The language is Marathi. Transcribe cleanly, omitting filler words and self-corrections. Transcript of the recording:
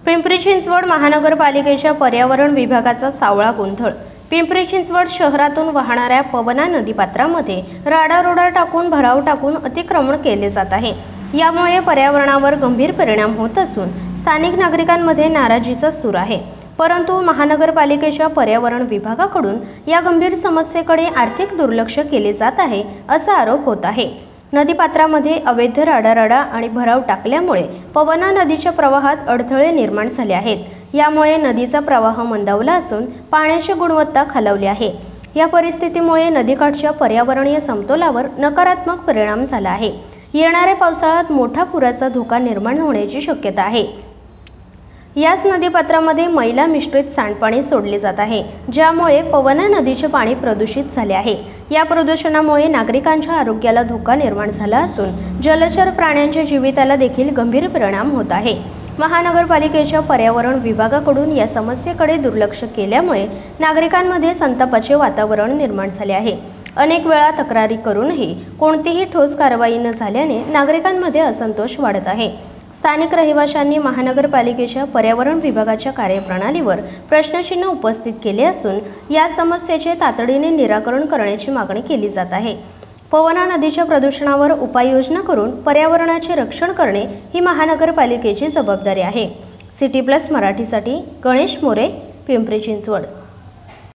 पिंपरी चिंचवड महानगरपालिकेच्या पर्यावरण विभागाचा सावळा गोंधळ। पिंपरी चिंचवड शहरातून वाहणाऱ्या पवना नदीपात्रामध्ये राडारोडा टाकून भराव टाकून अतिक्रमण केले जात आहे। यामुळे पर्यावरणावर गंभीर परिणाम होत असून स्थानिक नागरिकांमध्ये नाराजीचा सूर आहे। परंतु महानगरपालिकेच्या पर्यावरण विभागाकडून या गंभीर समस्येकडे आर्थिक दुर्लक्ष केले जात आहे असा आरोप होत आहे। नदीपात्रामध्ये अवैध राडाराडा आणि भराव टाकल्यामुळे पवना नदीच्या प्रवाहात अडथळे निर्माण झाले आहेत। यामुळे नदीचा प्रवाह मंदावला असून पाण्याची गुणवत्ता खालावली आहे। या परिस्थितीमुळे नदीकाठच्या पर्यावरणीय समतोलावर नकारात्मक परिणाम झाला आहे। येणाऱ्या पावसाळ्यात मोठा पुराचा धोका निर्माण होण्याची शक्यता आहे। याच नदीपात्रामध्ये मैला मिश्रित सांडपाणी सोडले जात आहे, ज्यामुळे पवना नदीचे पाणी प्रदूषित झाले आहे। या प्रदूषणामुळे नागरिकांच्या आरोग्याला धोका निर्माण झाला असून जलचर प्राण्यांच्या जीविताला देखील गंभीर परिणाम होत आहे। महानगरपालिकेच्या पर्यावरण विभागाकडून या समस्येकडे दुर्लक्ष केल्यामुळे नागरिकांमध्ये संतापाचे वातावरण निर्माण झाले आहे। अनेक वेळा तक्रारी करूनही कोणतीही ठोस कारवाई न झाल्याने नागरिकांमध्ये असंतोष वाढत आहे। स्थानिक रहिवाशांनी महानगरपालिकेच्या पर्यावरण विभागाच्या कार्यप्रणालीवर प्रश्नचिन्ह उपस्थित केले असून या समस्येचे तातडीने निराकरण करण्याची मागणी केली जात आहे। पवना नदीच्या प्रदूषणावर उपाययोजना करून पर्यावरणाचे रक्षण करणे ही महानगरपालिकेची जबाबदारी आहे। सिटी प्लस मराठीसाठी गणेश मोरे, पिंपरी चिंचवड।